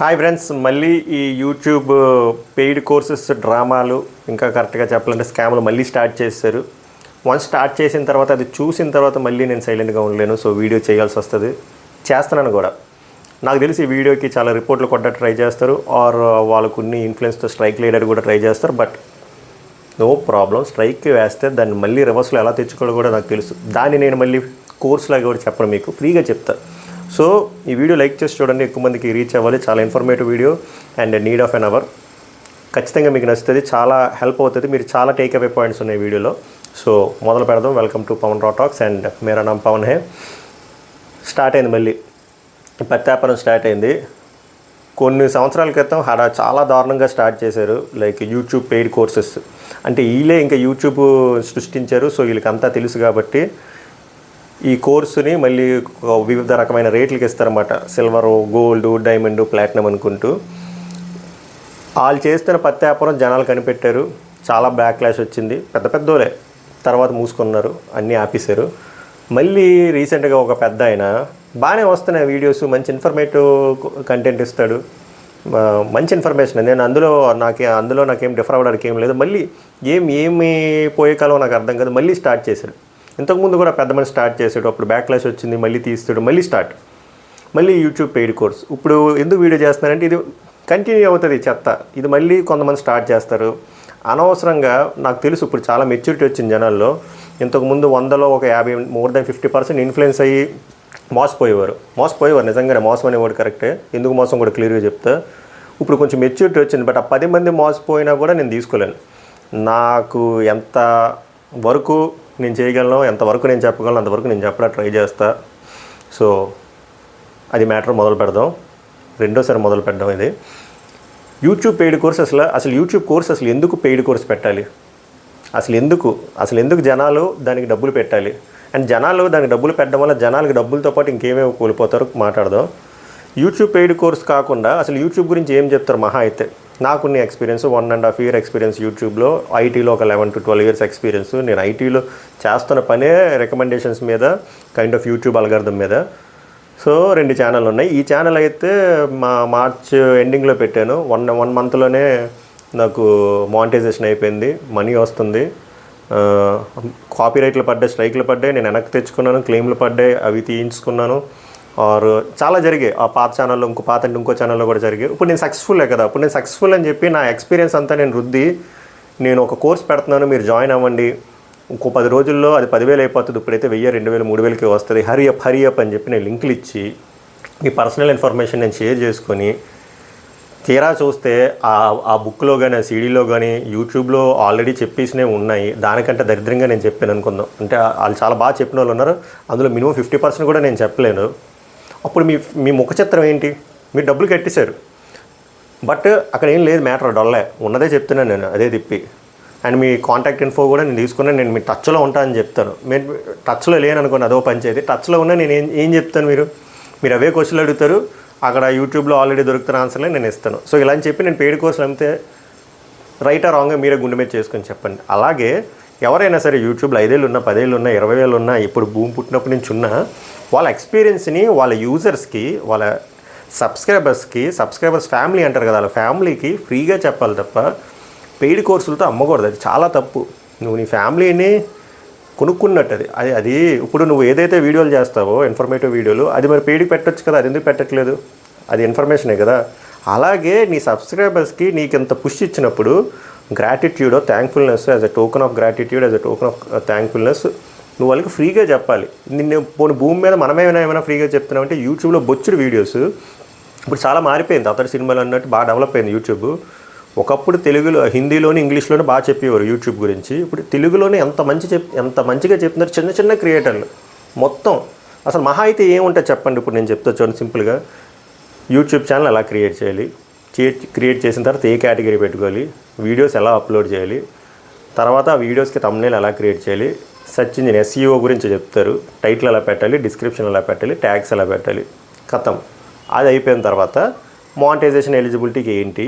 Hi friends, మళ్ళీ ఈ YouTube paid courses డ్రామాలు ఇంకా కరెక్ట్గా చెప్పాలంటే స్కామ్లు మళ్ళీ స్టార్ట్ చేశారు. వన్స్ స్టార్ట్ చేసిన తర్వాత అది చూసిన తర్వాత మళ్ళీ నేను సైలెంట్గా ఉండలేను. సో వీడియో చేయాల్సి వస్తుంది, చేస్తున్నాను కూడా. నాకు తెలిసి ఈ వీడియోకి చాలా రిపోర్ట్లు కొట్టడానికి ట్రై చేస్తారు, ఆర్ వాళ్ళకు కొన్ని ఇన్ఫ్లుయెన్స్తో స్ట్రైక్ లీడర్ కూడా ట్రై చేస్తారు. బట్ నో ప్రాబ్లం, స్ట్రైక్ వేస్తే దాన్ని మళ్ళీ రివర్స్లో ఎలా తెచ్చుకోవాలో కూడా నాకు తెలుసు. దాన్ని నేను మళ్ళీ కోర్సులాగా కూడా చెప్పను, మీకు ఫ్రీగా చెప్తాను. సో ఈ వీడియో లైక్ చేసి చూడండి, ఎక్కువ మందికి రీచ్ అవ్వాలి. చాలా informative video and need of an hour. ఖచ్చితంగా మీకు నచ్చుతుంది, చాలా హెల్ప్ అవుతుంది. మీరు చాలా టేక్ అవే పాయింట్స్ ఉన్నాయి వీడియోలో. సో మొదలు పెడదాం. వెల్కమ్ టు పవన్ రా talks and Mera NAM Pawan hey. Start అయింది మళ్ళీ పత్యాపనం స్టార్ట్ అయింది. కొన్ని సంవత్సరాల క్రితం చాలా దారుణంగా స్టార్ట్ చేశారు, లైక్ యూట్యూబ్ పెయిడ్ కోర్సెస్. అంటే వీళ్ళే ఇంకా యూట్యూబ్ సృష్టించారు. సో వీళ్ళకి అంతా తెలుసు కాబట్టి ఈ కోర్సుని మళ్ళీ వివిధ రకమైన రేట్లకి ఇస్తారన్నమాట. సిల్వరు, గోల్డ్, డైమండ్, ప్లాటినం అనుకుంటూ వాళ్ళు చేస్తున్న పత్యాపరం జనాలు కనిపెట్టారు. చాలా బ్యాక్లాష్ వచ్చింది, పెద్ద పెద్దోలే తర్వాత మూసుకున్నారు, అన్నీ ఆపేశారు. మళ్ళీ రీసెంట్గా ఒక పెద్ద ఆయన బాగానే వస్తున్నాయి వీడియోస్, మంచి ఇన్ఫర్మేటివ్ కంటెంట్ ఇస్తాడు, మంచి ఇన్ఫర్మేషన్. నేను అందులో నాకేం డిఫర్ అవ్వడానికి ఏం లేదు. మళ్ళీ ఏమి పోయే కాలం నాకు అర్థం కాదు, మళ్ళీ స్టార్ట్ చేశాడు. ఇంతకుముందు కూడా పెద్ద మంది స్టార్ట్ చేసాడు, అప్పుడు బ్యాక్లాష్ వచ్చింది, మళ్ళీ తీస్తాడు, మళ్ళీ యూట్యూబ్ పెయిడ్ కోర్స్. ఇప్పుడు ఎందుకు వీడియో చేస్తున్నారంటే ఇది కంటిన్యూ అవుతుంది చెత్త. ఇది మళ్ళీ కొంతమంది స్టార్ట్ చేస్తారు అనవసరంగా. నాకు తెలుసు ఇప్పుడు చాలా మెచ్యూరిటీ వచ్చింది జనాల్లో. ఇంతకుముందు 100లో ఒక 50, మోర్ దెన్ 50% ఇన్ఫ్లుయెన్స్ అయ్యి మోసపోయేవారు. నిజంగానే మోసం అనేవాడు కరెక్టే, ఎందుకు మోసం కూడా క్లియర్గా చెప్తా. ఇప్పుడు కొంచెం మెచ్యూరిటీ వచ్చింది, బట్ ఆ 10 మంది మోసపోయినా కూడా నేను తీసుకోలేను. నాకు ఎంత వరకు నేను చేయగలను, ఎంతవరకు నేను చెప్పగలను అంతవరకు నేను చెప్పడానికి ట్రై చేస్తా. సో అది మ్యాటర్. మొదలు పెడదాం, రెండోసారి మొదలు పెడదాం. ఇది యూట్యూబ్ పెయిడ్ కోర్స్. అసలు యూట్యూబ్ కోర్స్ ఎందుకు పెయిడ్ కోర్స్ పెట్టాలి? అసలు ఎందుకు జనాలు దానికి డబ్బులు పెట్టాలి? అండ్ జనాలు దానికి డబ్బులు పెట్టడం వల్ల జనాలకి డబ్బులతో పాటు ఇంకేమేమి కోల్పోతారో మాట్లాడదాం. యూట్యూబ్ పెయిడ్ కోర్స్ కాకుండా అసలు యూట్యూబ్ గురించి ఏం చెప్తారు మహా అయితే? నాకున్న ఎక్స్పీరియన్స్ 1.5 year ఎక్స్పీరియన్స్ యూట్యూబ్లో, ఐటీలో ఒక 11 to 12 years ఎక్స్పీరియన్స్. నేను ఐటీలో చేస్తున్న పనే రికమెండేషన్స్ మీద, కైండ్ ఆఫ్ యూట్యూబ్ అల్గారిథం మీద. సో 2 ఛానళ్ళు ఉన్నాయి. ఈ ఛానల్ అయితే మార్చ్ ఎండింగ్లో పెట్టాను. వన్ మంత్లోనే నాకు మానిటైజేషన్ అయిపోయింది, మనీ వస్తుంది. కాపీరైట్లు పడ్డాయి, స్ట్రైక్లు పడ్డాయి, నేను వెనక్కి తెచ్చుకున్నాను, క్లెయిమ్లు పడ్డాయి, అవి తీయించుకున్నాను. ఆర్ చాలా జరిగాయి. ఆ పాత ఛానల్లో ఇంకో ఛానల్లో కూడా జరిగాయి. ఇప్పుడు నేను సక్సెస్ఫుల్లే కదా. ఇప్పుడు నేను సక్సెస్ఫుల్ అని చెప్పి నా ఎక్స్పీరియన్స్ అంతా నేను రుద్ది నేను ఒక కోర్స్ పెడుతున్నాను, మీరు జాయిన్ అవ్వండి, ఇంకో 10 రోజుల్లో అది 10,000 అయిపోతుంది, ఇప్పుడైతే 1000, 2000, 3000కి వస్తుంది, హరీ అప్ అని చెప్పి నేను లింకులు ఇచ్చి మీ పర్సనల్ ఇన్ఫర్మేషన్ నేను షేర్ చేసుకొని తీరా చూస్తే ఆ బుక్లో కానీ, ఆ సీడీలో కానీ, యూట్యూబ్లో ఆల్రెడీ చెప్పేసినవి ఉన్నాయి. దానికంటే దరిద్రంగా నేను చెప్పాను అనుకుందాం. అంటే వాళ్ళు చాలా బాగా చెప్పిన వాళ్ళు ఉన్నారు, అందులో మినిమం 50% కూడా నేను చెప్పలేను. అప్పుడు మీ ముఖ చిత్రం ఏంటి? మీరు డబ్బులు కట్టేశారు, బట్ అక్కడ ఏం లేదు, మ్యాటర్ డొల్లే ఉన్నదే చెప్తున్నాను నేను, అదే తిప్పి. అండ్ మీ కాంటాక్ట్ ఇన్ఫో కూడా నేను తీసుకున్నాను. నేను మీ టచ్లో ఉంటానని చెప్తాను. మీరు టచ్లో లేననుకోండి, అదో పంచాయతీ. టచ్లో ఉన్నా నేను ఏం చెప్తాను? మీరు అవే క్వశ్చన్లు అడుగుతారు. అక్కడ యూట్యూబ్లో ఆల్రెడీ దొరుకుతున్న ఆన్సర్లే నేను ఇస్తాను. సో ఇలా అని చెప్పి నేను పెయిడ్ కోర్సులు అమ్మితే రైటా రాంగ్గా మీరే గుండె మీద చేసుకొని చెప్పండి. అలాగే ఎవరైనా సరే యూట్యూబ్లో 5 ఏళ్ళు ఉన్నా, 10 ఏళ్ళు ఉన్నా, 20 ఏళ్ళు ఉన్నా, ఇప్పుడు భూమి పుట్టినప్పటి నుంచి ఉన్నా, వాళ్ళ ఎక్స్పీరియన్స్ని వాళ్ళ యూజర్స్కి, వాళ్ళ సబ్స్క్రైబర్స్ ఫ్యామిలీ అంటారు కదా, వాళ్ళ ఫ్యామిలీకి ఫ్రీగా చెప్పాలి తప్ప పెయిడ్ కోర్సులతో అమ్మకూడదు. అది చాలా తప్పు. నువ్వు నీ ఫ్యామిలీని కొనుక్కున్నట్టు అది ఇప్పుడు నువ్వు ఏదైతే వీడియోలు చేస్తావో, ఇన్ఫర్మేటివ్ వీడియోలు, అది మరి పెయిడ్కి పెట్టచ్చు కదా, అది ఎందుకు పెట్టట్లేదు? అది ఇన్ఫర్మేషనే కదా. అలాగే నీ సబ్స్క్రైబర్స్కి నీకు ఇంత పుష్ ఇచ్చినప్పుడు gratitude, thankfulness, as a token of gratitude, as a token of thankfulness నువ్వు వాళ్ళకి ఫ్రీగా చెప్పాలి. నిన్ను పోనీ భూమి మీద మనమేమైనా ఫ్రీగా చెప్తున్నావు అంటే? యూట్యూబ్లో బొచ్చుడు వీడియోస్ ఇప్పుడు చాలా మారిపోయింది. అతడి సినిమాలు అన్నట్టు బాగా డెవలప్ అయింది యూట్యూబ్. ఒకప్పుడు తెలుగులో, హిందీలోని, ఇంగ్లీష్లోనే బాగా చెప్పేవారు యూట్యూబ్ గురించి. ఇప్పుడు తెలుగులోనే ఎంత మంచిగా చెప్తున్నారు చిన్న క్రియేటర్లు మొత్తం. అసలు మహా అయితే ఏముంటుంది చెప్పండి? ఇప్పుడు నేను చెప్తా చూడండి సింపుల్గా. యూట్యూబ్ ఛానల్ ఎలా క్రియేట్ చేయాలి, క్రియేట్ చేసిన తర్వాత ఏ కేటగిరీ పెట్టుకోవాలి, వీడియోస్ ఎలా అప్లోడ్ చేయాలి, తర్వాత ఆ వీడియోస్కి థంబ్నెయిల్ ఎలా క్రియేట్ చేయాలి, సెర్చ్ ఇంజిన్ SEO గురించి చెప్తారు, టైటిల్ ఎలా పెట్టాలి, డిస్క్రిప్షన్ ఎలా పెట్టాలి, ట్యాగ్స్ ఎలా పెట్టాలి, కథం. అది అయిపోయిన తర్వాత మానిటైజేషన్ ఎలిజిబిలిటీకి ఏంటి,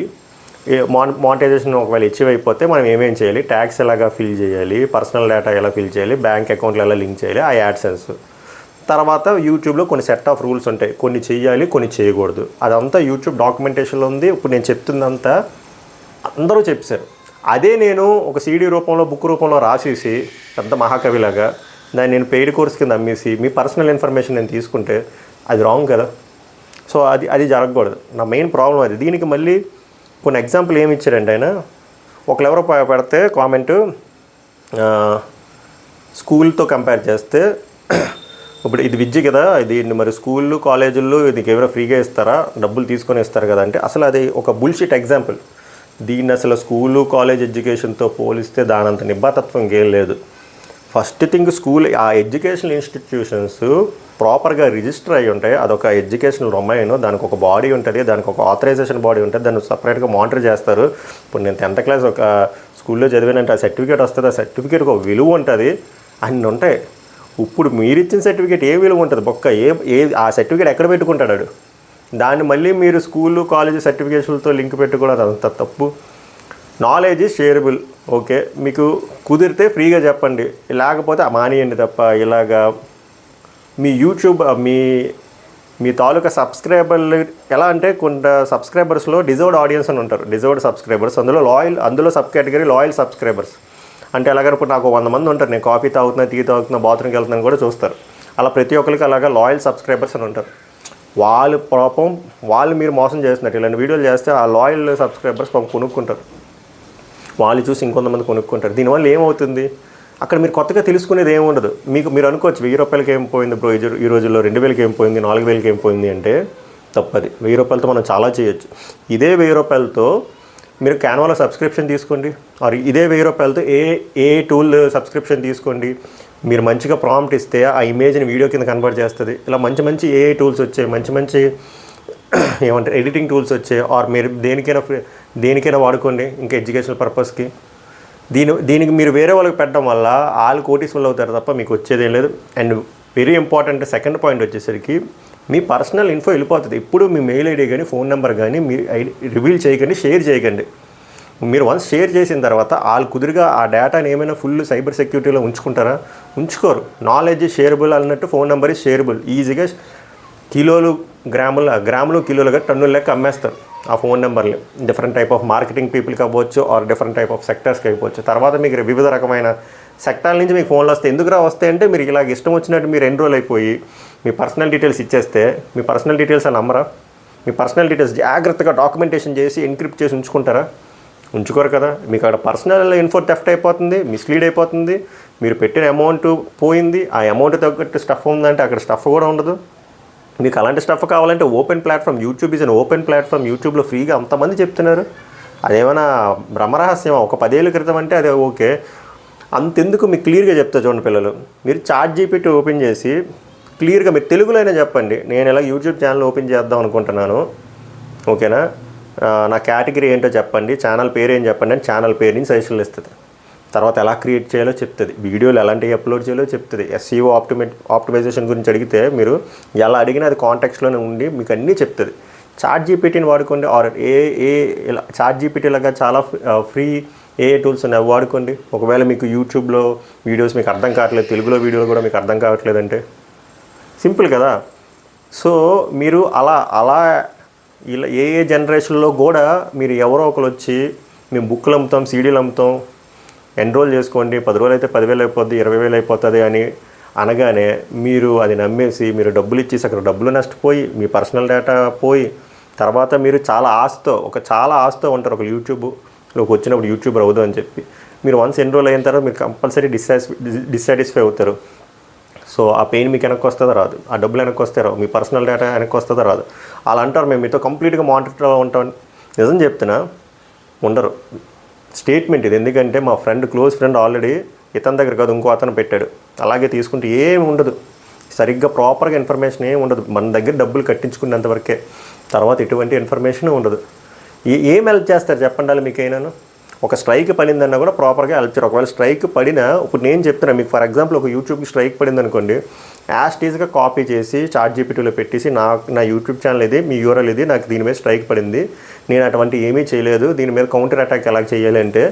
మానిటైజేషన్ ఒకవేళ అచీవ్ అయిపోతే మనం ఏమేం చేయాలి, ట్యాక్స్ ఎలాగా ఫిల్ చేయాలి, పర్సనల్ డేటా ఎలా ఫిల్ చేయాలి, బ్యాంక్ అకౌంట్లు ఎలా లింక్ చేయాలి, ఆ యాడ్సెన్స్. తర్వాత యూట్యూబ్లో కొన్ని సెట్ ఆఫ్ రూల్స్ ఉంటాయి, కొన్ని చేయాలి కొన్ని చేయకూడదు. అదంతా యూట్యూబ్ డాక్యుమెంటేషన్లో ఉంది. ఇప్పుడు నేను చెప్తుందంతా అందరూ చెప్పారు. అదే నేను ఒక సీడీ రూపంలో బుక్ రూపంలో రాసేసి పెద్ద మహాకవిలాగా దాన్ని నేను పెయిడ్ కోర్స్ కింద అమ్మేసి మీ పర్సనల్ ఇన్ఫర్మేషన్ నేను తీసుకుంటే అది రాంగ్ కదా. సో అది జరగకూడదు. నా మెయిన్ ప్రాబ్లం అది. దీనికి మళ్ళీ కొన్ని ఎగ్జాంపుల్ ఏమి ఇచ్చారంటే ఆయన ఒకరెవరో పెడితే కామెంటు స్కూల్తో కంపేర్ చేస్తే ఇప్పుడు ఇది విద్య కదా, ఇది మరి స్కూళ్ళు కాలేజీల్లో దీనికి ఏమైనా ఫ్రీగా ఇస్తారా, డబ్బులు తీసుకొని ఇస్తారు కదా అంటే అసలు అది ఒక బుల్షిట్ ఎగ్జాంపుల్. దీన్ని అసలు స్కూలు కాలేజ్ ఎడ్యుకేషన్తో పోలిస్తే దానంత నిబ్బాతత్వం ఏం లేదు. ఫస్ట్ థింగ్ స్కూల్ ఆ ఎడ్యుకేషనల్ ఇన్స్టిట్యూషన్స్ ప్రాపర్గా రిజిస్టర్ అయ్యి ఉంటాయి. అదొక ఎడ్యుకేషనల్ డొమైన్, దానికి ఒక బాడీ ఉంటుంది, దానికి ఒక ఆథరైజేషన్ బాడీ ఉంటుంది, దాన్ని సపరేట్గా మానిటర్ చేస్తారు. ఇప్పుడు నేను 10th క్లాస్ ఒక స్కూల్లో చదివానంటే ఆ సర్టిఫికేట్ వస్తుంది, ఆ సర్టిఫికేట్కి ఒక విలువ ఉంటుంది, అన్నీ ఉంటాయి. ఇప్పుడు మీరు ఇచ్చిన సర్టిఫికేట్ ఏ విలువ ఉంటుంది? బొక్క ఆ సర్టిఫికేట్ ఎక్కడ పెట్టుకుంటాడు? దాన్ని మళ్ళీ మీరు స్కూలు కాలేజీ సర్టిఫికేషన్లతో లింక్ పెట్టుకోవడం అంత తప్పు. Knowledge is shareable. ఓకే, మీకు కుదిరితే ఫ్రీగా చెప్పండి, లేకపోతే మానేయండి తప్ప ఇలాగా మీ యూట్యూబ్ మీ తాలూకా సబ్స్క్రైబర్లు ఎలా అంటే కొంత సబ్స్క్రైబర్స్లో డిజర్వ్డ్ ఆడియన్స్ అని ఉంటారు, డిజర్వ్డ్ సబ్స్క్రైబర్స్. అందులో సబ్ కేటగిరీ లాయల్ సబ్స్క్రైబర్స్. అంటే ఎలాగ ఇప్పుడు నాకు 100 మంది ఉంటారు, నేను కాఫీ తాగుతున్నా, టీ తాగుతున్నా, బాత్రూమ్కి వెళ్తున్నాను కూడా చూస్తారు. అలా ప్రతి ఒక్కరికి అలాగా లాయల్ సబ్స్క్రైబర్స్ అని ఉంటారు. వాళ్ళు మీరు మోసం చేస్తున్నట్టు ఇలాంటి వీడియోలు చేస్తే ఆ లాయల్ సబ్స్క్రైబర్స్ కొనుక్కుంటారు, వాళ్ళు చూసి ఇంకొంతమంది కొనుక్కుంటారు. దీనివల్ల ఏమవుతుంది? అక్కడ మీరు కొత్తగా తెలుసుకునేది ఏముండదు. మీరు అనుకోవచ్చు 1000 రూపాయలకి ఏం పోయింది బ్రో ఈ రోజుల్లో, 2000కి ఏం పోయింది, 4000కి ఏం పోయింది అంటే తప్పది. 1000 రూపాయలతో మనం చాలా చేయొచ్చు. ఇదే 1000 రూపాయలతో మీరు క్యాన్వాలో సబ్స్క్రిప్షన్ తీసుకోండి, ఆర్ ఇదే 1000 రూపాయలతో ఏ టూల్ సబ్స్క్రిప్షన్ తీసుకోండి. మీరు మంచిగా ప్రాంప్ట్ ఇస్తే ఆ ఇమేజ్ని వీడియో కింద కన్వర్ట్ చేస్తుంది. ఇలా మంచి ఏఐ టూల్స్ వచ్చాయి, మంచి ఏమంటారు ఎడిటింగ్ టూల్స్ వచ్చాయి. ఆర్ మీరు దేనికైనా వాడుకోండి ఇంకా ఎడ్యుకేషనల్ పర్పస్కి. దీనికి మీరు వేరే వాళ్ళకి పెట్టడం వల్ల వాళ్ళు కోటీశ్వరులు అవుతారు తప్ప మీకు వచ్చేదేం లేదు. And very important second point వచ్చేసరికి మీ పర్సనల్ ఇన్ఫో వెళ్ళిపోతుంది. ఇప్పుడు మీ మెయిల్ ఐడి కానీ ఫోన్ నెంబర్ కానీ మీరు రివీల్ చేయకండి, షేర్ చేయకండి. మీరు వన్స్ షేర్ చేసిన తర్వాత వాళ్ళు కుదురుగా ఆ డేటాని ఏమైనా ఫుల్ సైబర్ సెక్యూరిటీలో ఉంచుకుంటారా? ఉంచుకోరు. నాలెడ్జ్ షేరబుల్ అన్నట్టు ఫోన్ నెంబర్ ఈజ్ షేరబుల్. ఈజీగా గ్రాములు కిలోలుగా టన్నుల లెక్క అమ్మేస్తారు ఆ ఫోన్ నెంబర్లు. డిఫరెంట్ టైప్ ఆఫ్ మార్కెటింగ్ పీపుల్కి అవ్వచ్చు, ఆర్ డిఫరెంట్ టైప్ ఆఫ్ సెక్టర్స్కి అయిపోవచ్చు. తర్వాత మీకు వివిధ రకమైన సెక్టార్ల నుంచి మీకు ఫోన్లు వస్తాయి. ఎందుకు వస్తాయి అంటే మీరు ఇలాగ ఇష్టం వచ్చినట్టు మీరు ఎన్రోల్ అయిపోయి మీ పర్సనల్ డీటెయిల్స్ ఇచ్చేస్తే మీ పర్సనల్ డీటెయిల్స్ అని నమ్మరా? మీ పర్సనల్ డీటెయిల్స్ జాగ్రత్తగా డాక్యుమెంటేషన్ చేసి ఎన్క్రిప్ట్ చేసి ఉంచుకుంటారా? ఉంచుకోరు కదా. మీకు అక్కడ పర్సనల్ ఇన్ఫో థెఫ్ట్ అయిపోతుంది, మిస్లీడ్ అయిపోతుంది, మీరు పెట్టిన అమౌంట్ పోయింది, ఆ అమౌంట్ తగ్గట్టు స్టఫ్ ఉందంటే అక్కడ స్టఫ్ కూడా ఉండదు. మీకు అలాంటి స్టఫ్ కావాలంటే open platform, YouTube is an open platform. యూట్యూబ్లో ఫ్రీగా అంతమంది చెప్తున్నారు. అదేమైనా బ్రహ్మరహస్యమా? ఒక 10 ఏళ్ళ క్రితం అంటే అదే ఓకే. అంతెందుకు మీకు క్లియర్గా చెప్తా చూడండి పిల్లలు. మీరు చాట్ జీపీటీ ఓపెన్ చేసి క్లియర్గా మీరు తెలుగులో అయినా చెప్పండి, నేను ఇలా యూట్యూబ్ ఛానల్ ఓపెన్ చేద్దాం అనుకుంటున్నాను, ఓకేనా, నా కేటగిరీ ఏంటో చెప్పండి, ఛానల్ పేరు ఏం చెప్పండి అని ఛానల్ పేరు నుంచి సజెషన్లు ఇస్తుంది. తర్వాత ఎలా క్రియేట్ చేయాలో చెప్తుంది, వీడియోలు ఎలాంటివి అప్లోడ్ చేయాలో చెప్తుంది. ఎస్ఈఓ ఆప్టిమైజేషన్ గురించి అడిగితే మీరు ఎలా అడిగినా అది కాంటాక్ట్స్లోనే ఉండి మీకు అన్నీ చెప్తుంది. చాట్ జీపీటీని వాడుకోండి, ఆర్ ఇలా చాట్ జీపీటీ లాగా చాలా ఫ్రీ ఏ టూల్స్ ఉన్నాయి అవి వాడుకోండి. ఒకవేళ మీకు యూట్యూబ్లో వీడియోస్ మీకు అర్థం కావట్లేదు, తెలుగులో వీడియోలు కూడా మీకు అర్థం కావట్లేదంటే సింపుల్ కదా. సో మీరు అలా ఇలా ఏ జనరేషన్లో కూడా మీరు ఎవరో ఒకరు వచ్చి మేము బుక్లు అమ్ముతాం, సీడీలు అమ్ముతాం, ఎన్రోల్ చేసుకోండి, 10 రోజులు అయితే 10,000 అయిపోద్ది, 20,000 అయిపోతుంది అని అనగానే మీరు అది నమ్మేసి మీరు డబ్బులు ఇచ్చేసి అక్కడ డబ్బులు నష్టపోయి మీ పర్సనల్ డేటా పోయి తర్వాత మీరు చాలా ఆశతో ఉంటారు. ఒక యూట్యూబ్లోకి వచ్చినప్పుడు యూట్యూబర్ అవుదాం అని చెప్పి మీరు వన్స్ ఎన్రోల్ అయిన తర్వాత మీరు కంపల్సరీ డిస్సాటిస్ఫై అవుతారు. సో ఆ పెయిన్ మీకు వెనక్కి వస్తుందా రాదు, ఆ డబ్బులు వెనక్కి వస్తే రావు, మీ పర్సనల్ డేటా వెనక్కి వస్తుందా రాదు. అలా అంటారు మేము మీతో కంప్లీట్గా మానిటర్ ఉంటాం. నిజం చెప్తున్నా ఉండరు. స్టేట్మెంట్ ఇది. ఎందుకంటే మా క్లోజ్ ఫ్రెండ్ ఆల్రెడీ ఇతని దగ్గర కాదు ఇంకో అతను పెట్టాడు. అలాగే తీసుకుంటే ఏమి ఉండదు, సరిగ్గా ప్రాపర్గా ఇన్ఫర్మేషన్ ఏమి ఉండదు. మన దగ్గర డబ్బులు కట్టించుకున్నంతవరకే, తర్వాత ఎటువంటి ఇన్ఫర్మేషన్ ఉండదు. ఏం హెల్ప్ చేస్తారు చెప్పండి మీకైనాను? ఒక స్ట్రైక్ పడిందన్నా కూడా ప్రాపర్గా హెల్ప్ చేయరు. ఒకవేళ స్ట్రైక్ పడినా ఇప్పుడు నేను చెప్తున్నా మీకు, ఫర్ ఎగ్జాంపుల్ ఒక యూట్యూబ్కి స్ట్రైక్ పడింది అనుకోండి, యాస్టీజ్గా కాపీ చేసి చాట్ జీపీటీలో పెట్టేసి నా యూట్యూబ్ ఛానల్ ఇది, మీ యూఆర్ఎల్ ఇది, నాకు దీని మీద స్ట్రైక్ పడింది, నేను అటువంటి ఏమీ చేయలేదు, దీని మీద కౌంటర్ అటాక్ ఎలా చేయాలి అంటే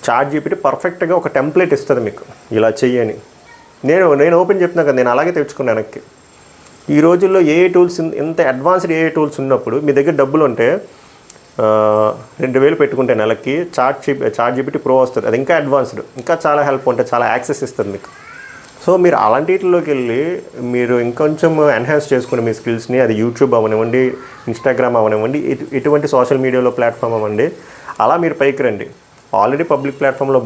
చాట్ జీపీటీ పర్ఫెక్ట్గా ఒక టెంప్లెట్ ఇస్తుంది మీకు, ఇలా చెయ్యని. నేను ఓపెన్ చెప్తున్నా కదా, నేను అలాగే తెచ్చుకున్నాను వెనక్కి. ఈ రోజుల్లో ఏఐ టూల్స్ ఇంత అడ్వాన్స్డ్ ఏఐ టూల్స్ ఉన్నప్పుడు మీ దగ్గర డబ్బులు ఉంటే 2000 పెట్టుకుంటే నెలకి చాట్ జీపీటీ ప్రో వస్తుంది. అది ఇంకా అడ్వాన్స్డ్, ఇంకా చాలా హెల్ప్ ఉంటుంది, చాలా యాక్సెస్ ఇస్తుంది మీకు. సో మీరు అలాంటిలోకి వెళ్ళి మీరు ఇంకొంచెం ఎన్హాన్స్ చేసుకుని మీ స్కిల్స్ని, అది యూట్యూబ్ అవనివ్వండి, ఇన్స్టాగ్రామ్ అవనివ్వండి, ఎటువంటి సోషల్ మీడియాలో ప్లాట్ఫామ్ అవ్వండి, అలా మీరు పైకి రండి. ఆల్రెడీ పబ్లిక్ ప్లాట్ఫామ్లో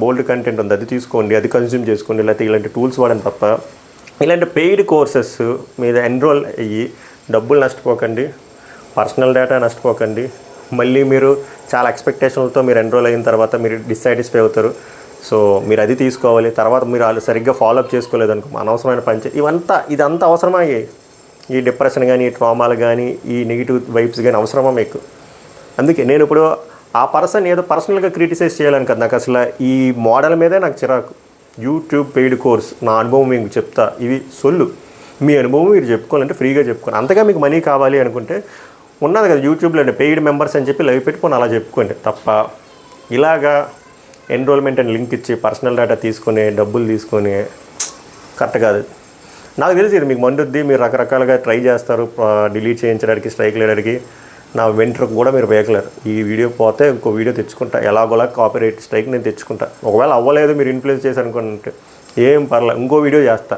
బోల్డ్ కంటెంట్ ఉంది, అది తీసుకోండి, అది కన్జ్యూమ్ చేసుకోండి. లేకపోతే ఇలాంటి టూల్స్ వాడండి తప్ప ఇలాంటి పెయిడ్ కోర్సెస్ మీద ఎన్రోల్ అయ్యి డబ్బులు నష్టపోకండి, పర్సనల్ డేటా నష్టపోకండి. మళ్ళీ మీరు చాలా ఎక్స్పెక్టేషన్లతో మీరు ఎన్రోల్ అయిన తర్వాత మీరు డిస్సాటిస్ఫై అవుతారు. సో మీరు అది తీసుకోవాలి. తర్వాత మీరు వాళ్ళు సరిగ్గా ఫాలోఅప్ చేసుకోలేదు అనుకో, అనవసరమైన ఇదంతా అవసరమా? ఈ డిప్రెషన్ కానీ, ఈ ట్రామాలు కానీ, ఈ నెగిటివ్ వైబ్స్ కానీ అవసరమా మీకు? అందుకే నేను ఇప్పుడు ఆ పర్సన్ ఏదో పర్సనల్గా క్రిటిసైజ్ చేయాలని కదా, నాకు అసలు ఈ మోడల్ మీదే నాకు చిరాకు. యూట్యూబ్ పెయిడ్ కోర్స్ నా అనుభవం మీకు చెప్తా, ఇవి సొల్లు. మీ అనుభవం మీరు చెప్పుకోవాలంటే ఫ్రీగా చెప్పుకోండి. అంతగా మీకు మనీ కావాలి అనుకుంటే ఉన్నది కదా యూట్యూబ్లో పెయిడ్ మెంబర్స్ అని చెప్పి లైవ్ పెట్టుకొని అలా చెప్పుకోండి తప్ప ఇలాగా ఎన్రోల్మెంట్ అని లింక్ ఇచ్చి పర్సనల్ డేటా తీసుకొని డబ్బులు తీసుకొని కరెక్ట్ కాదు. నాకు తెలిసి ఇది మీకు మండుద్ది, మీరు రకరకాలుగా ట్రై చేస్తారు డిలీట్ చేయించడానికి, స్ట్రైక్ లేయడానికి. నా వెంట్రుకు కూడా మీరు వేయగలరు. ఈ వీడియో పోతే ఇంకో వీడియో తెచ్చుకుంటా, ఎలాగోలా కాపీరైట్ స్ట్రైక్ నేను తెచ్చుకుంటా. ఒకవేళ అవ్వలేదు మీరు ఇన్ఫ్లుయెన్స్ చేశారనుకుంటే ఏం పర్లేదు, ఇంకో వీడియో చేస్తా.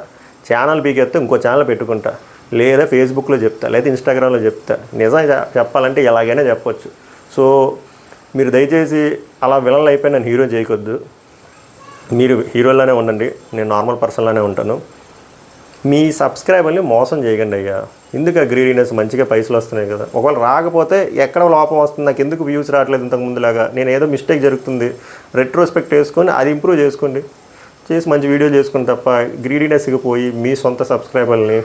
ఛానల్ పీకేస్తే ఇంకో ఛానల్ పెట్టుకుంటా, లేదా ఫేస్బుక్లో చెప్తా, లేదా ఇన్స్టాగ్రామ్లో చెప్తా. నిజం చెప్పాలంటే ఎలాగైనా చెప్పొచ్చు. సో మీరు దయచేసి అలా విలన్లు అయిపోయి నన్ను హీరో చేయకొద్దు. మీరు హీరోలానే ఉండండి, నేను నార్మల్ పర్సన్లానే ఉంటాను. మీ సబ్స్క్రైబర్ని మోసం చేయకండి అయ్యా. ఎందుకు ఆ గ్రీడీనెస్? మంచిగా పైసలు వస్తున్నాయి కదా. ఒకవేళ రాకపోతే ఎక్కడ లోపం వస్తుంది, నాకు ఎందుకు వ్యూస్ రావట్లేదు ఇంతకు ముందులాగా, నేను ఏదో మిస్టేక్ జరుగుతుంది, రెట్రోస్పెక్ట్ వేసుకొని అది ఇంప్రూవ్ చేసుకోండి, చేసి మంచి వీడియో చేసుకుని తప్ప గ్రీడీనెస్కి పోయి మీ సొంత సబ్స్క్రైబర్ని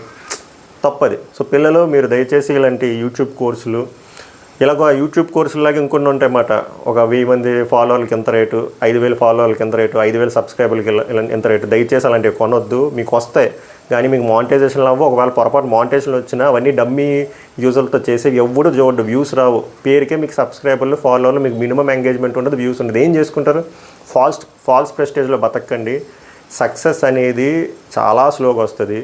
తప్పది. సో పిల్లలు మీరు దయచేసి ఇలాంటి యూట్యూబ్ కోర్సులు, ఇలాగ యూట్యూబ్ కోర్సులాగా ఇంకొన్ని ఉంటాయన్నమాట. ఒక 1000 మంది ఫాలోవర్లకి ఎంత రేటు, 5000 ఫాలోవర్లకి ఎంత రేటు, 5000 సబ్స్క్రైబర్లకి ఎంత రేటు. దయచేసి అలాంటివి కొనొద్దు. మీకు వస్తాయి కానీ మీకు మానిటైజేషన్లు అవ్వ. ఒకవేళ పొరపాటు మానిటైజేషన్లు వచ్చినా అవన్నీ డమ్మీ యూజర్లతో చేసేవి, ఎవడు చూడడు, వ్యూస్ రావు. పేరుకే మీకు సబ్స్క్రైబర్లు, ఫాలోవర్లు, మీకు మినిమం ఎంగేజ్మెంట్ ఉండదు, వ్యూస్ ఉండదు. ఏం చేసుకుంటారు? ఫాల్స్ ప్రెస్టేజ్లో బతకండి. సక్సెస్ అనేది చాలా స్లోగా వస్తుంది.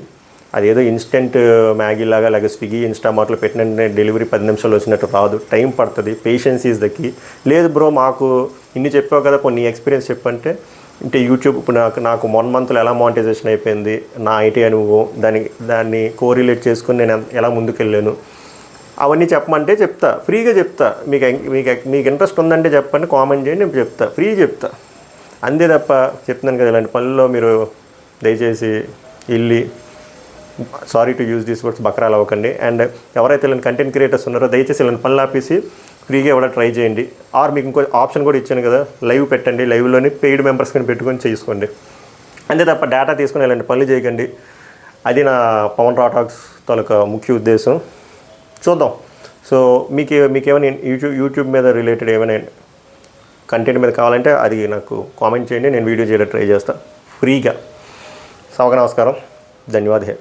అదేదో ఇన్స్టెంట్ మ్యాగీ లాగా, లేక స్విగ్గీ, ఇన్స్టామార్ట్లో పెట్టిన డెలివరీ 10 నిమిషాలు వచ్చినట్టు రాదు. టైం పడుతుంది. Patience is the key. లేదు బ్రో మాకు ఇన్ని చెప్పావు కదా, కొన్ని ఎక్స్పీరియన్స్ చెప్పంటే అంటే యూట్యూబ్ ఇప్పుడు నాకు 1 మంత్లో ఎలా మానిటైజేషన్ అయిపోయింది, నా ఐటీ అనుభవం, దాన్ని కోరిలేట్ చేసుకుని నేను ఎలా ముందుకెళ్ళాను, అవన్నీ చెప్పమంటే చెప్తా, ఫ్రీగా చెప్తా. మీకు ఇంట్రెస్ట్ ఉందంటే చెప్పండి, కామెంట్ చేయండి, నేను చెప్తా, ఫ్రీ చెప్తా. అంతే తప్ప చెప్తున్నాను కదా, ఇలాంటి పనుల్లో మీరు దయచేసి వెళ్ళి, sorry to use these words, బకరాలు అవ్వకండి. అండ్ ఎవరైతే ఇలాంటి కంటెంట్ క్రియేటర్స్ ఉన్నారో దయచేసి ఇలాంటి పనులు ఆపేసి ఫ్రీగా ఎవడ ట్రై చేయండి. ఆర్ మీకు ఇంకో ఆప్షన్ కూడా ఇచ్చాను కదా, లైవ్ పెట్టండి, లైవ్లోని పెయిడ్ మెంబర్స్ కానీ పెట్టుకొని చేసుకోండి. అంతే తప్ప డేటా తీసుకొని ఇలాంటి పనులు చేయకండి. అది నా పవన్ రా టాక్స్ తాలూకా ముఖ్య ఉద్దేశం. చూద్దాం. సో మీకేమైనా యూట్యూబ్ మీద రిలేటెడ్ ఏమైనా కంటెంట్ మీద కావాలంటే అది నాకు కామెంట్ చేయండి, నేను వీడియో చేయడానికి ట్రై చేస్తాను ఫ్రీగా. సభకు నమస్కారం, ధన్యవాదాలు.